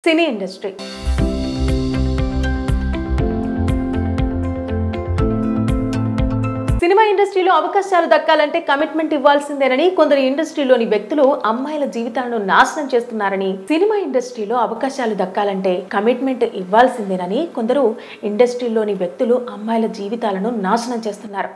Cine industry. Cinema ఇండస్ట్రీలో అవకాశాలు దక్కాలంటే commitment ఇవ్వాల్సిందేనని కొందరు ఇండస్ట్రీలోని వ్యక్తులు అమ్మాయిల జీవితాలను నాశనం చేస్తున్నారని, సినిమా ఇండస్ట్రీలో అవకాశాలు దక్కాలంటే కమిట్మెంట్ ఇవ్వాల్సిందేనని కొందరు ఇండస్ట్రీలోని వ్యక్తులు అమ్మాయిల జీవితాలను నాశనం చేస్తున్నారు.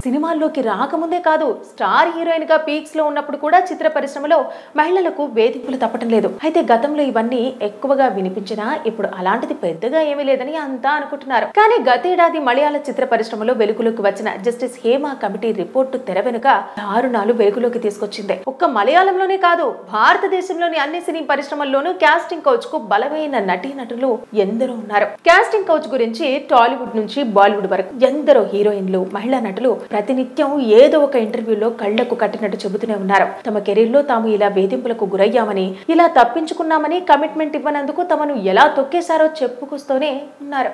సినిమాల్లోకి రాకముందే కాదు, స్టార్ హీరోయిన్ గా పీక్స్ లో ఉన్నప్పుడు కూడా చిత్ర పరిశ్రమలో మహిళలకు వేధింపులు తప్పటం లేదు. అయితే గతంలో ఇవన్నీ ఎక్కువగా వినిపించినా ఇప్పుడు అలాంటిది పెద్దగా ఏమీ లేదని అంతా అనుకుంటున్నారు. కానీ గతేడాది మలయాళ చిత్ర పరిశ్రమలో వెలుగులోకి వచ్చిన జస్టిస్ హేమ కమిటీ రిపోర్టు తెర వెనుక దారుణాలు వెలుగులోకి తీసుకొచ్చింది. ఒక్క మలయాళంలోనే కాదు, భారతదేశంలోని అన్ని సినీ పరిశ్రమల్లోనూ కాస్టింగ్ కౌచ్ కు బలమైన నటీనటులు ఎందరో ఉన్నారు. కాస్టింగ్ కౌచ్ గురించి టాలీవుడ్ నుంచి బాలీవుడ్ వరకు ఎందరో హీరోయిన్లు, మహిళా నటులు ప్రతినిత్యం ఏదో ఒక ఇంటర్వ్యూలో కళ్లకు కట్టినట్టు చెబుతూనే ఉన్నారు. తమ కెరీర్ లో తాము ఇలా వేధింపులకు గురయ్యామని, ఇలా తప్పించుకున్నామని, కమిట్మెంట్ ఇవ్వనందుకు తమను ఎలా తొక్కేశారో చెప్పుకొస్తూనే ఉన్నారు.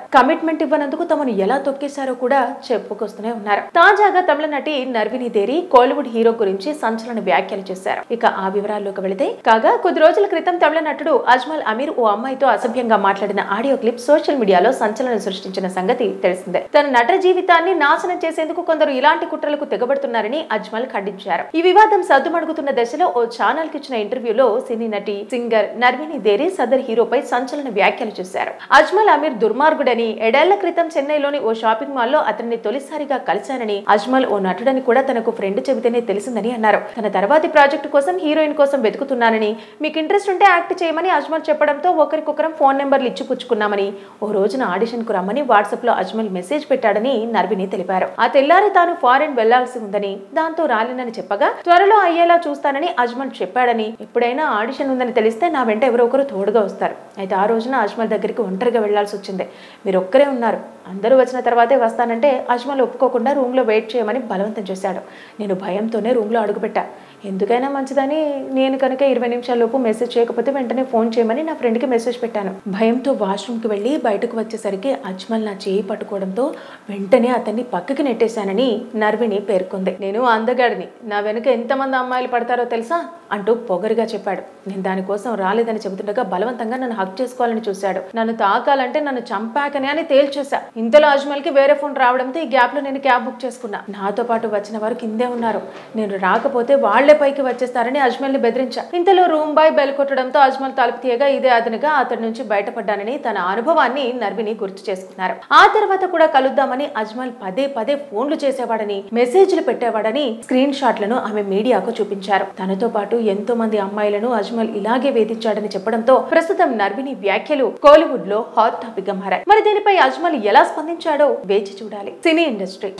కూడా చెప్పుకొస్తూనే ఉన్నారు. తాజాగా తమిళ నటి నర్విని దేరి కోలీవుడ్ హీరో గురించి సంచలన వ్యాఖ్యలు చేశారు. ఇక ఆ వివరాల్లోకి వెళితే, కాగా కొద్ది రోజుల క్రితం తమిళ నటుడు అజ్మల్ అమీర్ ఓ అమ్మాయితో అసభ్యంగా మాట్లాడిన ఆడియో క్లిప్ సోషల్ మీడియాలో సంచలనం సృష్టించిన సంగతి తెలిసిందే. తన నట జీవితాన్ని నాశనం చేసేందుకు కొందరు ఇలాంటి కుట్రలకు తెగబడుతున్నారని అజ్మల్ ఖండించారు. ఈ వివాదం సద్దుమణుగుతున్న దశలో ఓ ఛానల్ కి ఇచ్చిన ఇంటర్వ్యూలో సినీ నటి, సింగర్ నర్విని దేరి సదర్ హీరోపై సంచలన వ్యాఖ్యలు చేశారు. అజ్మల్ అమీర్ దుర్మార్గుడని, ఏడేళ్ల క్రితం చెన్నైలోని ఓ షాపింగ్ మాల్ లో అతన్ని తొలిసారిగా కలిశానని, అజ్మల్ ఓ నటుడని కూడా తనకు ఫ్రెండ్ చెబితేనే తెలిసిందని అన్నారు. తన తర్వాతి ప్రాజెక్టు కోసం హీరోయిన్ కోసం వెతుకుతున్నానని, మీకు ఇంట్రెస్ట్ ఉంటే యాక్ట్ చేయమని అజ్మల్ చెప్పడంతో ఒకరికొకరం ఫోన్ నెంబర్లు ఇచ్చి పుచ్చుకున్నామని, ఓ రోజున ఆడిషన్ కు రమ్మని వాట్సాప్ లో అజ్మల్ మెసేజ్ పెట్టాడని నర్విని తెలిపారు. ఆ తెల్లారి తాను ఫారెన్ వెళ్లాల్సి ఉందని, దాంతో రాలేనని చెప్పగా త్వరలో అయ్యేలా చూస్తానని అజ్మల్ చెప్పాడని, ఎప్పుడైనా ఆడిషన్ ఉందని తెలిస్తే నా వెంట ఎవరో ఒకరు తోడుగా వస్తారు. అయితే ఆ రోజున అజ్మల్ దగ్గరికి ఒంటరిగా వెళ్లాల్సి వచ్చింది. మీరు ఒక్కరే ఉన్నారు, అందరూ వచ్చిన తర్వాతే వస్తానంటే అజ్మల్ ఒప్పుకోకుండా రూమ్ లో వెయిట్ చేయమని బలవంతం చేశాడు. నేను భయంతోనే రూమ్ లో అడుగుపెట్టా. ఎందుకైనా మంచిదని నేను కనుక 20 నిమిషాల్లోపు మెసేజ్ చేయకపోతే వెంటనే ఫోన్ చేయమని నా ఫ్రెండ్కి మెసేజ్ పెట్టాను. భయంతో వాష్రూమ్కి వెళ్ళి బయటకు వచ్చేసరికి అజ్మల్ నా చేయి పట్టుకోవడంతో వెంటనే అతన్ని పక్కకి నెట్టేశానని నర్విని పేర్కొంది. నేను అందగాడిని, నా వెనుక ఎంతమంది అమ్మాయిలు పడతారో తెలుసా అంటూ పొగరుగా చెప్పాడు. నేను దానికోసం రాలేదని చెబుతుండగా బలవంతంగా నన్ను హక్ చేసుకోవాలని చూశాడు. నన్ను తాకాలంటే నన్ను చంపాకనే అని తేల్చేశా. ఇంతలో అజ్మల్ కి వేరే ఫోన్ రావడంతో ఈ గ్యాప్ లో నేను క్యాబ్ బుక్ చేసుకున్నా. నాతో పాటు వచ్చిన వారు కిందే ఉన్నారు. నేను రాకపోతే వాళ్లే పైకి వచ్చేస్తారని అజ్మల్ ని బెదిరించా. ఇంతలో రూమ్ బాయ్ బెల్ కొట్టడంతో అజ్మల్ తలుపు తీయగా ఇదే అదనుగా అతడి నుంచి బయటపడ్డానని తన అనుభవాన్ని నర్విని గుర్తు చేసుకున్నారు. ఆ తర్వాత కూడా కలుద్దామని అజ్మల్ పదే పదే ఫోన్లు చేసేవాడని, మెసేజ్లు పెట్టేవాడని స్క్రీన్ షాట్లను ఆమె మీడియాకు చూపించారు. తనతో పాటు ఎంతో మంది అమ్మాయిలను అజ్మల్ ఇలాగే వేధించాడని చెప్పడంతో ప్రస్తుతం నర్విని వ్యాఖ్యలు కోలీవుడ్ లో హాట్ టాపిక్ గా మారాయి. మరి దీనిపై అజ్మల్ ఎలా స్పందించాడో వేచి చూడాలి. Cine industry.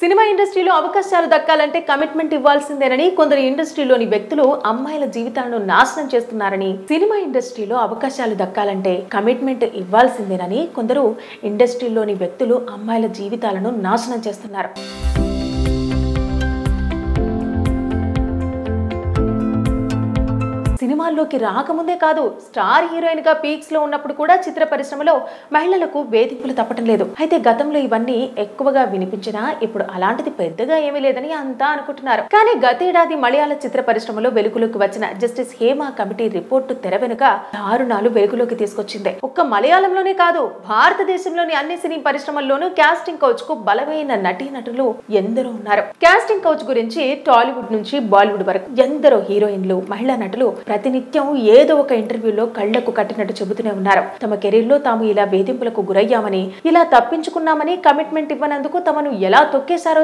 సినిమా ఇండస్ట్రీలో అవకాశాలు దక్కాలంటే కమిట్మెంట్ ఇవ్వాల్సిందేనని కొందరు ఇండస్ట్రీలోని వ్యక్తులు అమ్మాయిల జీవితాలను నాశనం చేస్తున్నారని, సినిమా ఇండస్ట్రీలో అవకాశాలు దక్కాలంటే కమిట్మెంట్ ఇవ్వాల్సిందేనని కొందరు ఇండస్ట్రీలోని వ్యక్తులు అమ్మాయిల జీవితాలను నాశనం చేస్తున్నారు. సినిమాల్లోకి రాకముందే కాదు, స్టార్ హీరోయిన్ గా పీక్స్ లో ఉన్నప్పుడు కూడా చిత్ర పరిశ్రమలో మహిళలకు వేధింపులు తప్పటం లేదు. అయితే గతంలో ఇవన్నీ ఎక్కువగా వినిపించినా ఇప్పుడు అలాంటిది పెద్దగా ఏమీ లేదని అంతా అనుకుంటున్నారు. కానీ గతేడాది మలయాళ చిత్ర పరిశ్రమలో వెలుగులోకి వచ్చిన జస్టిస్ హేమ కమిటీ రిపోర్టు తెర వెనుక దారుణాలు వెలుగులోకి తీసుకొచ్చింది. ఒక్క మలయాళంలోనే కాదు, భారతదేశంలోని అన్ని సినీ పరిశ్రమల్లోనూ కాస్టింగ్ కౌచ్ కు బలమైన నటీనటులు ఎందరో ఉన్నారు. కాస్టింగ్ కౌచ్ గురించి టాలీవుడ్ నుంచి బాలీవుడ్ వరకు ఎందరో హీరోయిన్లు, మహిళా నటులు ప్రతినిత్యం ఏదో ఒక ఇంటర్వ్యూలో కళ్లకు కట్టినట్టు చెబుతూనే ఉన్నారు. తమ కెరీర్ లో తాము ఇలా వేధింపులకు గురయ్యామని, ఇలా తప్పించుకున్నామని, కమిట్మెంట్ ఇవ్వనందుకు తమను ఎలా తొక్కేశారో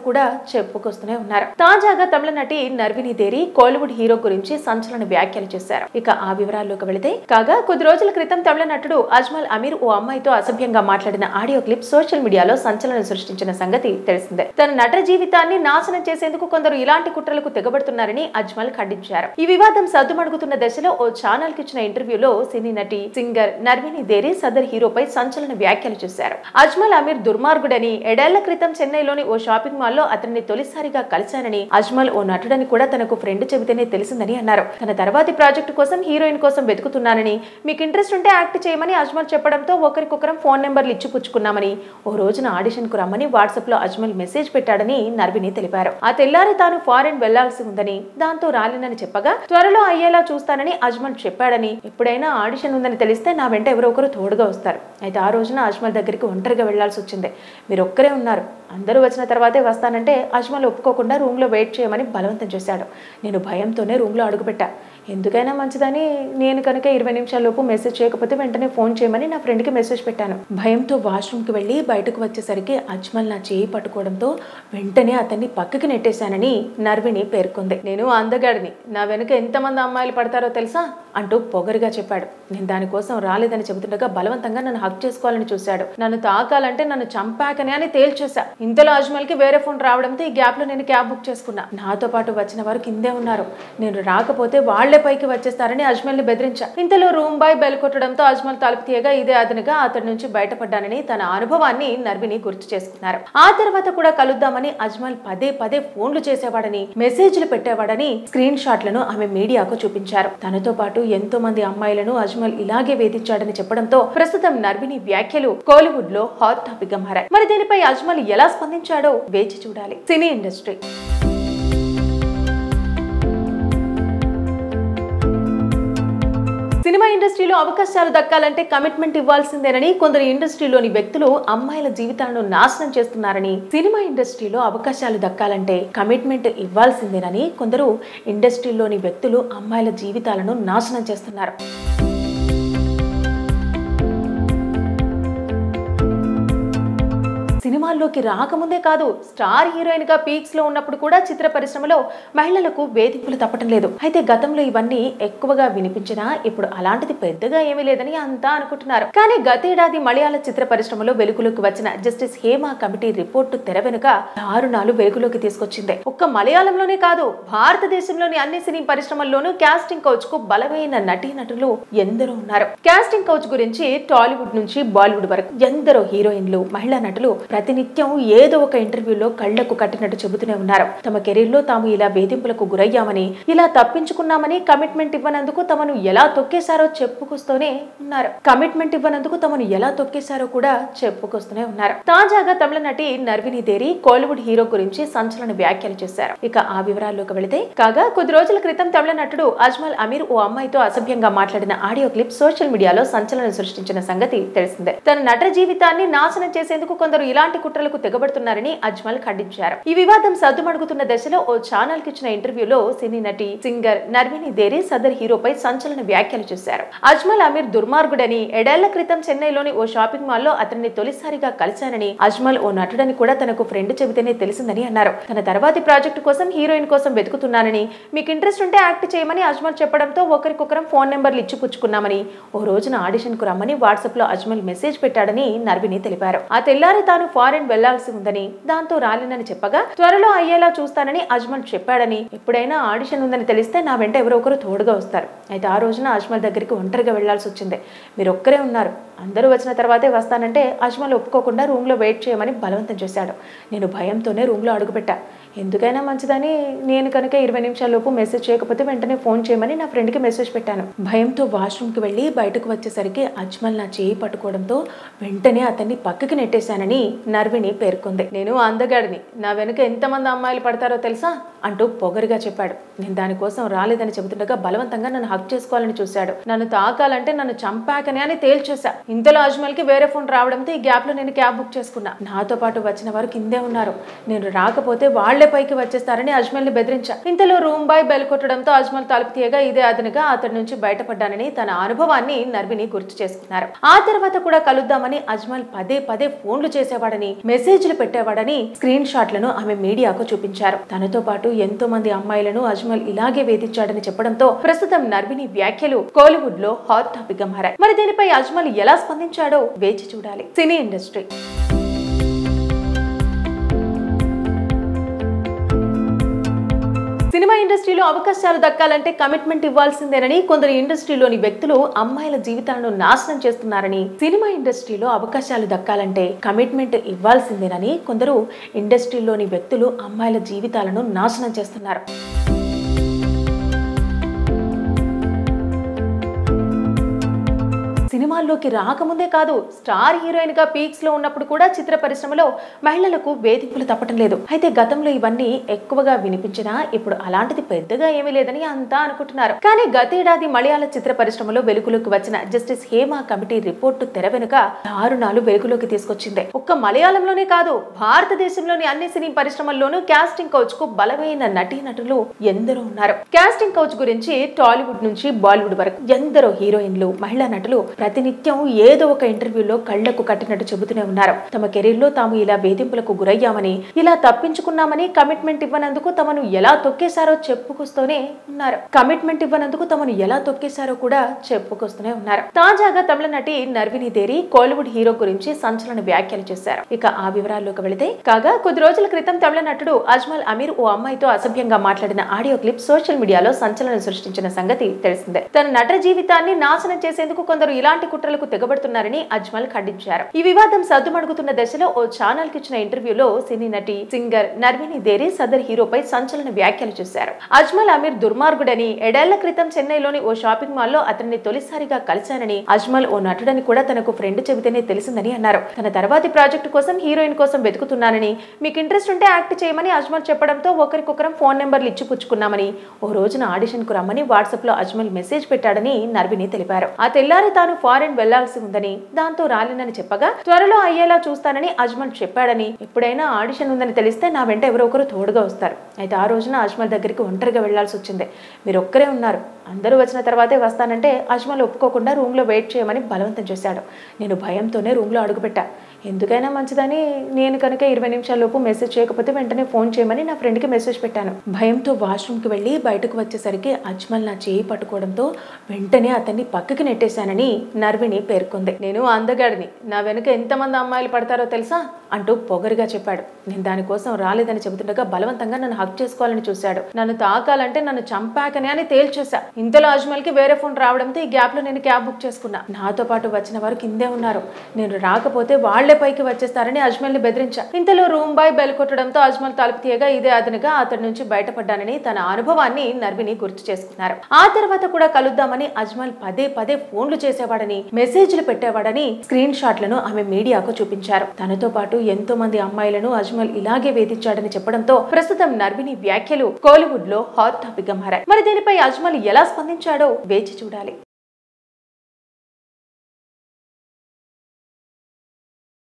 కూడా చెప్పుకొస్తూనే ఉన్నారు. తాజాగా తమిళ నటి నర్విని దేరి కోలీవుడ్ హీరో గురించి సంచలన వ్యాఖ్యలు చేశారు. ఇక ఆ వివరాల్లోకి వెళితే, కాగా కొద్ది రోజుల క్రితం తమిళ నటుడు అజ్మల్ అమీర్ ఓ అమ్మాయితో అసభ్యంగా మాట్లాడిన ఆడియో క్లిప్ సోషల్ మీడియాలో సంచలనం సృష్టించిన సంగతి తెలిసిందే. తన నట జీవితాన్ని నాశనం చేసేందుకు కొందరు ఇలా ఇలాంటి కుట్రలకు తెగబడుతున్నారని అజ్మల్ ఖండించారు. ఈ వివాదం సద్దుమణుగుతున్న దశలో ఓ ఛానల్ కి ఇచ్చిన ఇంటర్వ్యూలో సినీ నటి సింగర్ నర్విని దేరి సదర్ హీరోపై సంచలన వ్యాఖ్యలు చేశారు. అజ్మల్ అమీర్ దుర్మార్గుడని, ఏడేళ్ల క్రితం చెన్నైలోని ఓ షాపింగ్ మాల్ లో అతన్ని తొలిసారిగా కలిశానని, అజ్మల్ ఓ నటుడని కూడా తనకు ఫ్రెండ్ చెబితేనే తెలిసిందని అన్నారు. తన తర్వాతి ప్రాజెక్టు కోసం హీరోయిన్ కోసం వెతుకుతున్నానని, మీకు ఇంట్రెస్ట్ ఉంటే యాక్ట్ చేయమని అజ్మల్ చెప్పడంతో ఒకరికొకరం ఫోన్ నెంబర్లు ఇచ్చి పుచ్చుకున్నామని, ఓ రోజున ఆడిషన్ కు రమ్మని వాట్సాప్ లో అజ్మల్ మెసేజ్ పెట్టాడని నర్విని తెలిపారు. ఆ తెల్లారి తాను ఫారెన్ వెళ్లాల్సి ఉందని, దాంతో రాలేనని చెప్పగా త్వరలో అయ్యేలా చూస్తానని అజ్మల్ చెప్పాడని, ఎప్పుడైనా ఆడిషన్ ఉందని తెలిస్తే నా వెంట ఎవరో ఒకరు తోడుగా వస్తారు. అయితే ఆ రోజున అజ్మల్ దగ్గరికి ఒంటరిగా వెళ్లాల్సి వచ్చింది. మీరు ఒక్కరే ఉన్నారు, అందరూ వచ్చిన తర్వాతే వస్తానంటే అజ్మల్ ఒప్పుకోకుండా రూమ్ లో వెయిట్ చేయమని బలవంతం చేశాడు. నేను భయంతోనే రూమ్ లో అడుగుపెట్టా. ఎందుకైనా మంచిదని నేను కనుక 20 నిమిషాల్లోపు మెసేజ్ చేయకపోతే వెంటనే ఫోన్ చేయమని నా ఫ్రెండ్కి మెసేజ్ పెట్టాను. భయంతో వాష్రూమ్కి వెళ్ళి బయటకు వచ్చేసరికి అజ్మల్ నా చేయి పట్టుకోవడంతో వెంటనే అతన్ని పక్కకి నెట్టేశానని నర్విని పేర్కొంది. నేను అందగాడిని, నా వెనుక ఎంతమంది అమ్మాయిలు పడతారో తెలుసా అంటూ పొగరుగా చెప్పాడు. నేను దానికోసం రాలేదని చెబుతుండగా బలవంతంగా నన్ను హక్ చేసుకోవాలని చూశాడు. నన్ను తాకాలంటే నన్ను చంపాకనే అని తేల్చేశా. ఇంతలో అజ్మల్కి వేరే ఫోన్ రావడంతో ఈ గ్యాప్ లో నేను క్యాబ్ బుక్ చేసుకున్నా. నాతో పాటు వచ్చిన వారు కిందే ఉన్నారు. నేను రాకపోతే వాళ్లే పైకి వచ్చేస్తారని అజ్మల్ ని బెదిరించా. ఇంతలో రూమ్ బాయ్ బెల్ కొట్టడంతో అజ్మల్ తలుపు తీయగా ఇదే అదనుగా అతడి నుంచి బయటపడ్డానని తన అనుభవాన్ని నర్విని గుర్తు చేసుకున్నారు. ఆ తర్వాత కూడా కలుద్దామని అజ్మల్ పదే పదే ఫోన్లు చేసేవాడని, మెసేజ్లు పెట్టేవాడని స్క్రీన్ షాట్లను ఆమె మీడియాకు చూపించారు. తనతో పాటు ఎంతో మంది అమ్మాయిలను అజ్మల్ ఇలాగే వేధించాడని చెప్పడంతో ప్రస్తుతం నర్విని వ్యాఖ్యలు కోలీవుడ్ లో హాట్ టాపిక్ గా మారాయి. మరి దీనిపై అజ్మల్ ఎలా స్పందించాడో వేచి చూడాలి. సినీ ఇండస్ట్రీ సినిమా ఇండస్ట్రీలో అవకాశాలు దక్కాలంటే కమిట్మెంట్ ఇవ్వాల్సిందేనని కొందరు ఇండస్ట్రీలోని వ్యక్తులు అమ్మాయిల జీవితాలను నాశనం చేస్తున్నారని, సినిమా ఇండస్ట్రీలో అవకాశాలు దక్కాలంటే కమిట్మెంట్ ఇవ్వాల్సిందేనని కొందరు ఇండస్ట్రీలోని వ్యక్తులు అమ్మాయిల జీవితాలను నాశనం చేస్తున్నారు. సినిమాల్లోకి రాకముందే కాదు, స్టార్ హీరోయిన్ గా పీక్స్ లో ఉన్నప్పుడు కూడా చిత్ర పరిశ్రమలో మహిళలకు వేధింపులు తప్పటం లేదు. అయితే గతంలో ఇవన్నీ ఎక్కువగా వినిపించినా ఇప్పుడు అలాంటిది పెద్దగా ఏమీ లేదని అంతా అనుకుంటున్నారు. కానీ గతేడాది మలయాళ చిత్ర పరిశ్రమలో వెలుగులోకి వచ్చిన జస్టిస్ హేమ కమిటీ రిపోర్టు తెర వెనుక దారుణాలు వెలుగులోకి తీసుకొచ్చింది. ఒక్క మలయాళంలోనే కాదు, భారతదేశంలోని అన్ని సినీ పరిశ్రమల్లోనూ కాస్టింగ్ కౌచ్ కు బలమైన నటీనటులు ఎందరో ఉన్నారు. కాస్టింగ్ కౌచ్ గురించి టాలీవుడ్ నుంచి బాలీవుడ్ వరకు ఎందరో హీరోయిన్లు, మహిళా నటులు ప్రతినిత్యం ఏదో ఒక ఇంటర్వ్యూలో కళ్లకు కట్టినట్టు చెబుతూనే ఉన్నారు. తమ కెరీర్ లో తాము ఇలా వేధింపులకు గురయ్యామని, ఇలా తప్పించుకున్నామని, కమిట్మెంట్ ఇవ్వనందుకు తమను ఎలా తొక్కేశారో చెప్పుకొస్తూనే కూడా చెప్పుకొస్తూనే ఉన్నారు. తాజాగా తమిళ నటి నర్విని దేరి కోలీవుడ్ హీరో గురించి సంచలన వ్యాఖ్యలు చేశారు. ఇక ఆ వివరాల్లోకి వెళితే, కాగా కొద్ది రోజుల క్రితం తమిళ నటుడు అజ్మల్ అమీర్ ఓ అమ్మాయితో అసభ్యంగా మాట్లాడిన ఆడియో క్లిప్ సోషల్ మీడియాలో సంచలనం సృష్టించిన సంగతి తెలిసిందే. తన నట జీవితాన్ని నాశనం చేసేందుకు కొందరు ఇలాంటి కుట్రలకు తెగబడుతున్నారని అజ్మల్ ఖండించారు. ఈ వివాదం సద్దుమణుగుతున్న దశలో ఓ ఛానల్ కి ఇచ్చిన ఇంటర్వ్యూలో సినీ నటి సింగర్ నర్విని దేరి సదర్ హీరోపై సంచలన వ్యాఖ్యలు చేశారు. అజ్మల్ అమీర్ దుర్మార్గుడని, ఏడేళ్ల క్రితం చెన్నైలోని ఓ షాపింగ్ మాల్ లో అతన్ని తొలిసారిగా కలిశానని, అజ్మల్ ఓ నటుడని కూడా తనకు ఫ్రెండ్ చెబితేనే తెలిసిందని అన్నారు. తన తర్వాతి ప్రాజెక్టు కోసం హీరోయిన్ కోసం వెతుకుతున్నానని, మీకు ఇంట్రెస్ట్ ఉంటే యాక్ట్ చేయమని అజ్మల్ చెప్పడంతో ఒకరికొకరం ఫోన్ నెంబర్లు ఇచ్చి పుచ్చుకున్నామని, ఓ రోజున ఆడిషన్ కు రమ్మని వాట్సాప్ లో అజ్మల్ మెసేజ్ పెట్టాడని నర్విని తెలిపారు. ఆ తెల్లారి తాను ఫారెన్ వెళ్లాల్సి ఉందని, దాంతో రాలేనని చెప్పగా త్వరలో అయ్యేలా చూస్తానని అజ్మల్ చెప్పాడని, ఎప్పుడైనా ఆడిషన్ ఉందని తెలిస్తే నా వెంట ఎవరో ఒకరు తోడుగా వస్తారు. అయితే ఆ రోజున అజ్మల్ దగ్గరికి ఒంటరిగా వెళ్లాల్సి వచ్చింది. మీరు ఒక్కరే ఉన్నారు, అందరూ వచ్చిన తర్వాతే వస్తానంటే అజ్మల్ ఒప్పుకోకుండా రూమ్ లో వెయిట్ చేయమని బలవంతం చేశాడు. నేను భయంతోనే రూమ్ లో అడుగుపెట్టా. ఎందుకైనా మంచిదని నేను కనుక 20 నిమిషాల్లోపు మెసేజ్ చేయకపోతే వెంటనే ఫోన్ చేయమని నా ఫ్రెండ్కి మెసేజ్ పెట్టాను. భయంతో వాష్రూమ్కి వెళ్ళి బయటకు వచ్చేసరికి అజ్మల్ నా చేయి పట్టుకోవడంతో వెంటనే అతన్ని పక్కకి నెట్టేశానని నర్విని పేర్కొంది. నేను అందగాడిని, నా వెనుక ఎంతమంది అమ్మాయిలు పడతారో తెలుసా అంటూ పొగరుగా చెప్పాడు. నేను దానికోసం రాలేదని చెబుతుండగా బలవంతంగా నన్ను హక్ చేసుకోవాలని చూశాడు. నన్ను తాకాలంటే నన్ను చంపాకనే అని తేల్చేశా. ఇంతలో అజ్మల్కి వేరే ఫోన్ రావడంతో ఈ గ్యాప్ లో నేను క్యాబ్ బుక్ చేసుకున్నా. నాతో పాటు వచ్చిన వారు కిందే ఉన్నారు. నేను రాకపోతే వాళ్లే పైకి వచ్చేస్తారని అజ్మల్ ని బెదిరించా. ఇంతలో రూమ్ బాయ్ బెల్ కొట్టడంతో అజ్మల్ తలుపు తీయగా ఇదే అదనుగా అతడి నుంచి బయటపడ్డానని తన అనుభవాన్ని నర్విని గుర్తు చేసుకున్నారు. ఆ తర్వాత కూడా కలుద్దామని అజ్మల్ పదే పదే ఫోన్లు చేసేవాడని, మెసేజ్లు పెట్టేవాడని స్క్రీన్ షాట్లను ఆమె మీడియాకు చూపించారు. తనతో పాటు ఎంతో మంది అమ్మాయిలను అజ్మల్ ఇలాగే వేధించాడని చెప్పడంతో ప్రస్తుతం నర్విని వ్యాఖ్యలు కోలీవుడ్ లో హాట్ టాపిక్ గా మారాయి. మరి దీనిపై అజ్మల్ ఎలా స్పందించాడో వేచి చూడాలి. సినీ ఇండస్ట్రీ ఇండస్ట్రీలో అవకాశాలు దక్కాలంటే కమిట్మెంట్ ఇవ్వాల్సిందేనని కొందరు ఇండస్ట్రీలోని వ్యక్తులు అమ్మాయిల జీవితాలను నాశనం చేస్తున్నారని, సినిమా ఇండస్ట్రీలో అవకాశాలు దక్కాలంటే కమిట్మెంట్ ఇవ్వాల్సిందేనని కొందరు ఇండస్ట్రీలోని వ్యక్తులు అమ్మాయిల జీవితాలను నాశనం చేస్తున్నారు. సినిమాల్లోకి రాకముందే కాదు, స్టార్ హీరోయిన్ గా పీక్స్ లో ఉన్నప్పుడు కూడా చిత్ర పరిశ్రమలో మహిళలకు వేధింపులు తప్పటం లేదు. అయితే గతంలో ఇవన్నీ ఎక్కువగా వినిపించినా ఇప్పుడు అలాంటిది పెద్దగా ఏమీ లేదని అంతా అనుకుంటున్నారు. కానీ గతేడాది మలయాళ చిత్ర పరిశ్రమలో వెలుగులోకి వచ్చిన జస్టిస్ హేమ కమిటీ రిపోర్టు తెర వెనుక దారుణాలు వెలుగులోకి తీసుకొచ్చింది. ఒక్క మలయాళంలోనే కాదు, భారతదేశంలోని అన్ని సినీ పరిశ్రమల్లోనూ కాస్టింగ్ కౌచ్ కు బలమైన నటీనటులు ఎందరో ఉన్నారు. కాస్టింగ్ కౌచ్ గురించి టాలీవుడ్ నుంచి బాలీవుడ్ వరకు ఎందరో హీరోయిన్లు, మహిళా నటులు ప్రతినిత్యం ఏదో ఒక ఇంటర్వ్యూలో కళ్లకు కట్టినట్టు చెబుతూనే ఉన్నారు. తమ కెరీర్ లో తాము ఇలా వేధింపులకు గురయ్యామని, ఇలా తప్పించుకున్నామని, కమిట్మెంట్ ఇవ్వనందుకు తమను ఎలా తొక్కేశారో చెప్పుకొస్తూనే కూడా చెప్పుకొస్తూనే ఉన్నారు. తాజాగా తమిళ నటి నర్విని దేరి కోలీవుడ్ హీరో గురించి సంచలన వ్యాఖ్యలు చేశారు. ఇక ఆ వివరాల్లోకి వెళితే, కాగా కొద్ది రోజుల క్రితం తమిళ నటుడు అజ్మల్ అమీర్ ఓ అమ్మాయితో అసభ్యంగా మాట్లాడిన ఆడియో క్లిప్ సోషల్ మీడియాలో సంచలనం సృష్టించిన సంగతి తెలిసిందే. తన నట జీవితాన్ని నాశనం చేసేందుకు కొందరు ఇలాంటి కుట్రలకు తెగబడుతున్నారని అజ్మల్ ఖండించారు. ఈ వివాదం సద్దుమణుగుతున్న దశలో ఓ ఛానల్ కి ఇచ్చిన ఇంటర్వ్యూలో సినీ నటి, సింగర్ నర్విని దేరి సదర్ హీరోపై సంచలన వ్యాఖ్యలు చేశారు. అజ్మల్ అమీర్ దుర్మార్గుడని, ఏడేళ్ల క్రితం చెన్నైలోని ఓ షాపింగ్ మాల్ లో అతన్ని తొలిసారిగా కలిశానని, అజ్మల్ ఓ నటుడని కూడా తనకు ఫ్రెండ్ చెబితేనే తెలిసిందని అన్నారు. తన తర్వాతి ప్రాజెక్టు కోసం హీరోయిన్ కోసం వెతుకుతున్నానని, మీకు ఇంట్రెస్ట్ ఉంటే యాక్ట్ చేయమని అజ్మల్ చెప్పడంతో ఒకరికొకరం ఫోన్ నెంబర్లు ఇచ్చిపుచ్చుకున్నామని, ఓ రోజున ఆడిషన్ కు రమ్మని వాట్సాప్ లో అజ్మల్ మెసేజ్ పెట్టాడని నర్విని తెలిపారు. ఆ తెల్లారి తాను ఫారెన్ వెళ్లాల్సి ఉందని, దాంతో రాలేనని చెప్పగా త్వరలో అయ్యేలా చూస్తానని అజ్మల్ చెప్పాడని, ఎప్పుడైనా ఆడిషన్ ఉందని తెలిస్తే నా వెంట ఎవరో ఒకరు తోడుగా వస్తారు. అయితే ఆ రోజున అజ్మల్ దగ్గరికి ఒంటరిగా వెళ్లాల్సి వచ్చింది. మీరు ఒక్కరే ఉన్నారు, అందరూ వచ్చిన తర్వాతే వస్తానంటే అజ్మల్ ఒప్పుకోకుండా రూమ్ లో వెయిట్ చేయమని బలవంతం చేశాడు. నేను భయంతోనే రూమ్ లో అడుగుపెట్టా. ఎందుకైనా మంచిదని నేను కనుక 20 నిమిషాల్లోపు మెసేజ్ చేయకపోతే వెంటనే ఫోన్ చేయమని నా ఫ్రెండ్ కి మెసేజ్ పెట్టాను. భయంతో వాష్రూమ్ కి వెళ్లి బయటకు వచ్చేసరికి అజ్మల్ నా చేయి పట్టుకోవడంతో వెంటనే అతన్ని పక్కకి నెట్టేశానని నర్విని పేర్కొంది. నేను అందగాడిని, నా వెనుక ఎంతమంది అమ్మాయిలు పడతారో తెలుసా అంటూ పొగరుగా చెప్పాడు. నేను దానికోసం రాలేదని చెబుతుండగా బలవంతంగా నన్ను హక్ చేసుకోవాలని చూశాడు. నన్ను తాకాలంటే నన్ను చంపాకనే అని తేల్చేశా. ఇంతలో అజ్మల్ కి వేరే ఫోన్ రావడంతో ఈ గ్యాప్ లో నేను క్యాబ్ బుక్ చేసుకున్నా. నాతో పాటు వచ్చిన వారు కిందే ఉన్నారు. నేను రాకపోతే వాళ్లే పైకి వచ్చేస్తారని అజ్మల్ ని బెదిరించా. ఇంతలో రూమ్ బాయ్ బెల్ కొట్టడంతో అజ్మల్ తలుపు తీయగా ఇదే అదనుగా అతడి నుంచి బయటపడ్డానని తన అనుభవాన్ని నర్విని గుర్తు చేసుకున్నారు. ఆ తర్వాత కూడా కలుద్దామని అజ్మల్ పదే ఫోన్లు చేసేవాడని, మెసేజ్లు పెట్టేవాడని స్క్రీన్ షాట్లను ఆమె మీడియాకు చూపించారు. తనతో పాటు ఎంతో మంది అమ్మాయిలను అజ్మల్ ఇలాగే వేధించాడని చెప్పడంతో ప్రస్తుతం నర్విని వ్యాఖ్యలు కోలీవుడ్ లో హాట్ టాపిక్ గా మారాయి. మరి దీనిపై అజ్మల్ ఎలా స్పందించాడో వేచి చూడాలి.